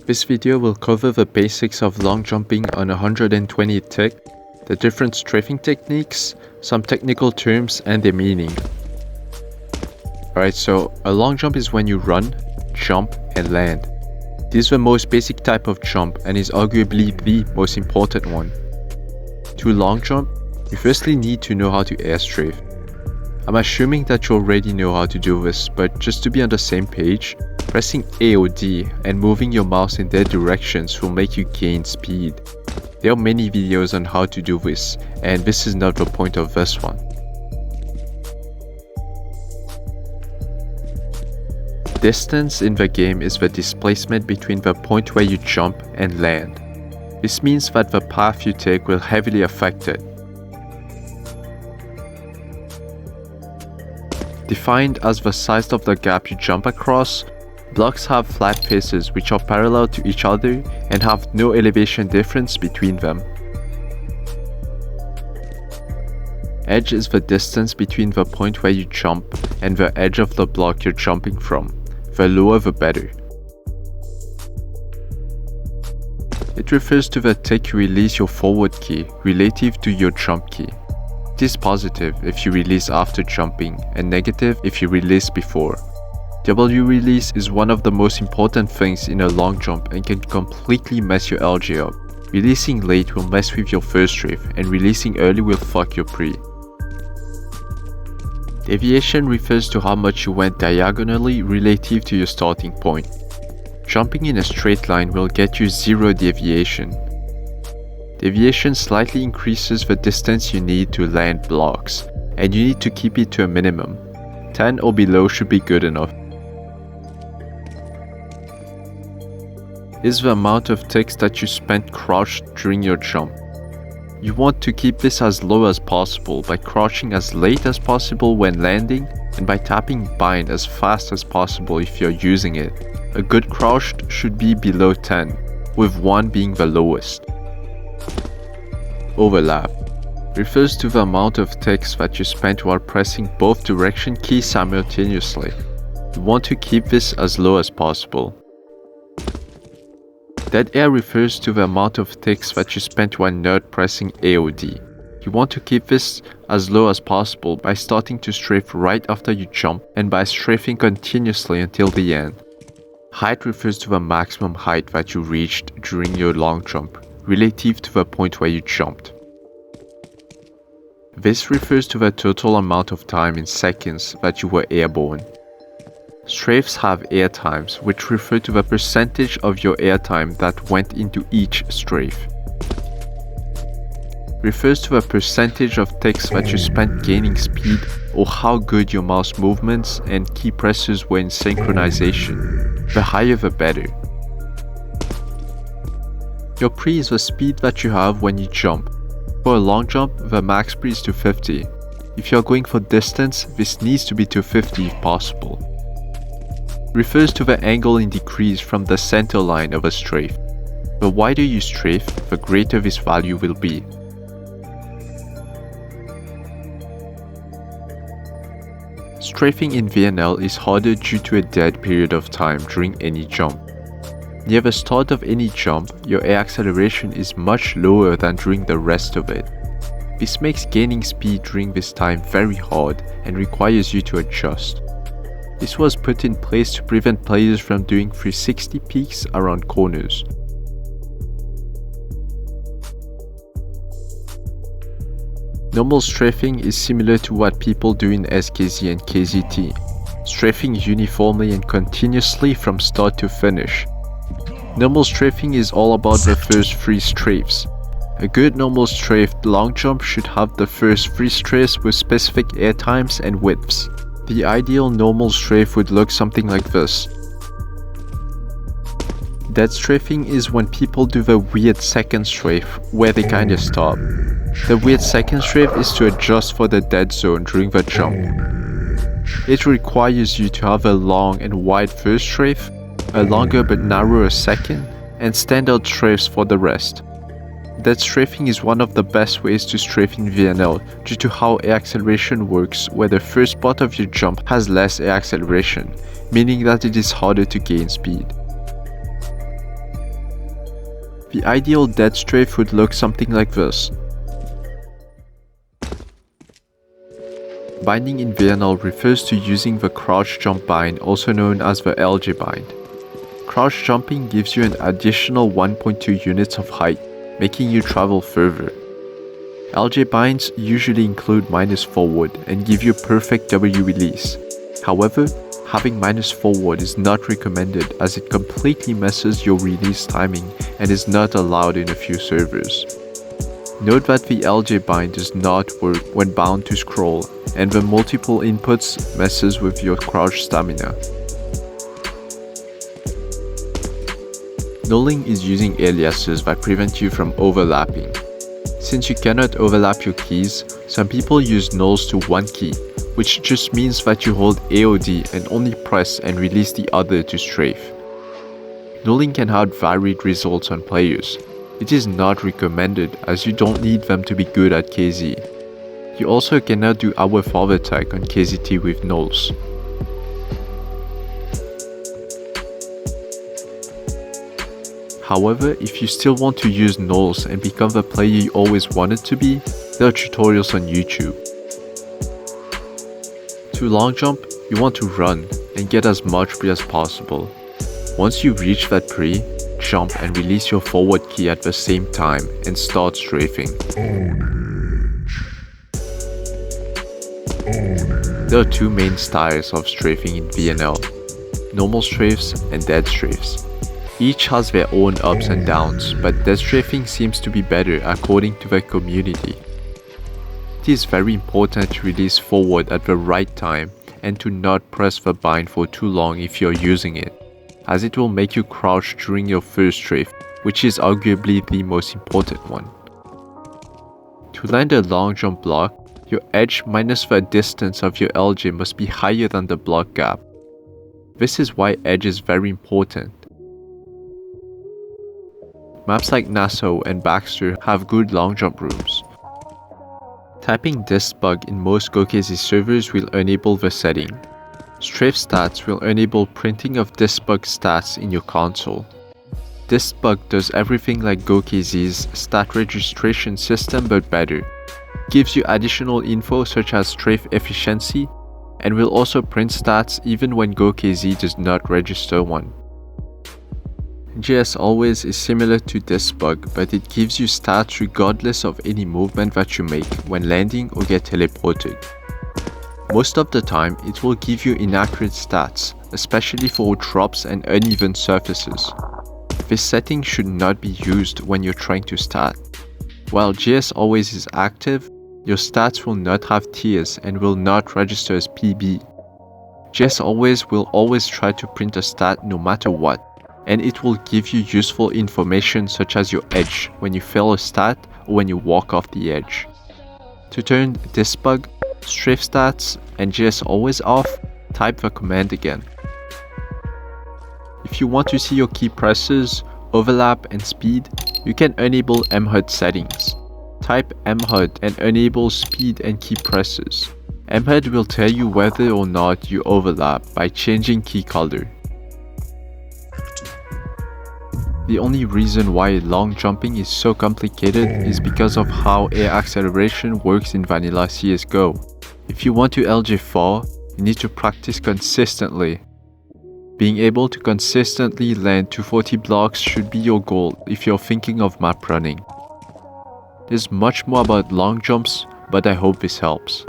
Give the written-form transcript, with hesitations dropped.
This video will cover the basics of long jumping on 120 tick, the different strafing techniques, some technical terms and their meaning. Alright, so a long jump is when you run, jump and land. This is the most basic type of jump and is arguably the most important one. To long jump, you firstly need to know how to air strafe. I'm assuming that you already know how to do this, but just to be on the same page, pressing A or D and moving your mouse in their directions will make you gain speed. There are many videos on how to do this, and this is not the point of this one. Distance in the game is the displacement between the point where you jump and land. This means that the path you take will heavily affect it. Defined as the size of the gap you jump across, blocks have flat faces which are parallel to each other and have no elevation difference between them. Edge is the distance between the point where you jump and the edge of the block you're jumping from. The lower the better. It refers to the tick you release your forward key relative to your jump key. It is positive if you release after jumping and negative if you release before. W release is one of the most important things in a long jump and can completely mess your LJ up. Releasing late will mess with your first strafe and releasing early will fuck your pre. Deviation refers to how much you went diagonally relative to your starting point. Jumping in a straight line will get you 0 deviation. Deviation slightly increases the distance you need to land blocks, and you need to keep it to a minimum. 10 or below should be good enough. Is the amount of ticks that you spent crouched during your jump. You want to keep this as low as possible by crouching as late as possible when landing and by tapping bind as fast as possible if you're using it. A good crouched should be below 10, with 1 being the lowest. Overlap refers to the amount of ticks that you spent while pressing both direction keys simultaneously. You want to keep this as low as possible. Dead air refers to the amount of ticks that you spent while not pressing A or D. You want to keep this as low as possible by starting to strafe right after you jump and by strafing continuously until the end. Height refers to the maximum height that you reached during your long jump, relative to the point where you jumped. This refers to the total amount of time in seconds that you were airborne. Strafes have air times, which refer to the percentage of your air time that went into each strafe. Refers to the percentage of ticks that you spent gaining speed or how good your mouse movements and key presses were in synchronization. The higher the better. Your pre is the speed that you have when you jump. For a long jump, the max pre is 250. If you are going for distance, this needs to be 250 if possible. Refers to the angle in decrease from the center line of a strafe. The wider you strafe, the greater this value will be. Strafing in VNL is harder due to a dead period of time during any jump. Near the start of any jump, your air acceleration is much lower than during the rest of it. This makes gaining speed during this time very hard and requires you to adjust. This was put in place to prevent players from doing 360 peaks around corners. Normal strafing is similar to what people do in SKZ and KZT, strafing uniformly and continuously from start to finish. Normal strafing is all about the first 3 strafes. A good normal strafed long jump should have the first 3 strafes with specific air times and widths. The ideal normal strafe would look something like this. Dead strafing is when people do the weird second strafe, where they kinda stop. The weird second strafe is to adjust for the dead zone during the jump. It requires you to have a long and wide first strafe, a longer but narrower second, and standard strafes for the rest. Dead strafing is one of the best ways to strafe in VNL due to how air acceleration works, where the first part of your jump has less air acceleration, meaning that it is harder to gain speed. The ideal dead strafe would look something like this. Binding in VNL refers to using the crouch jump bind, also known as the LJ bind. Crouch jumping gives you an additional 1.2 units of height, making you travel further. LJ binds usually include minus forward and give you perfect W release. However, having minus forward is not recommended as it completely messes your release timing and is not allowed in a few servers. Note that the LJ bind does not work when bound to scroll, and the multiple inputs messes with your crouch stamina. Nulling is using aliases that prevent you from overlapping. Since you cannot overlap your keys, some people use nulls to one key, which just means that you hold AOD and only press and release the other to strafe. Nulling can have varied results on players. It is not recommended as you don't need them to be good at KZ. You also cannot do Our Father tag on KZT with nulls. However, if you still want to use nulls and become the player you always wanted to be, there are tutorials on YouTube. To long jump, you want to run and get as much pre as possible. Once you reach that pre, jump and release your forward key at the same time and start strafing. There are two main styles of strafing in VNL: normal strafes and dead strafes. Each has their own ups and downs, but dead strafing seems to be better according to the community. It is very important to release forward at the right time and to not press the bind for too long if you're using it, as it will make you crouch during your first strafe, which is arguably the most important one. To land a long jump block, your edge minus the distance of your LJ must be higher than the block gap. This is why edge is very important. Maps like Nassau and Baxter have good long jump rooms. Typing this bug in most GoKZ servers will enable the setting. Strafe stats will enable printing of this bug stats in your console. This bug does everything like GoKZ's stat registration system but better. Gives you additional info such as strafe efficiency, and will also print stats even when GoKZ does not register one. JS is similar to this bug, but it gives you stats regardless of any movement that you make when landing or get teleported. Most of the time, it will give you inaccurate stats, especially for drops and uneven surfaces. This setting should not be used when you're trying to stat. While JS is active, your stats will not have tiers and will not register as PB. JS will always try to print a stat no matter what, and it will give you useful information such as your edge when you fail a stat or when you walk off the edge. To turn this bug, strafe stats, and JS off, type the command again. If you want to see your key presses, overlap, and speed, you can enable mHUD settings. Type mHUD and enable speed and key presses. mHUD will tell you whether or not you overlap by changing key color. The only reason why long jumping is so complicated is because of how air acceleration works in vanilla CSGO. If you want to LJ fall, you need to practice consistently. Being able to consistently land 240 blocks should be your goal if you're thinking of map running. There's much more about long jumps, but I hope this helps.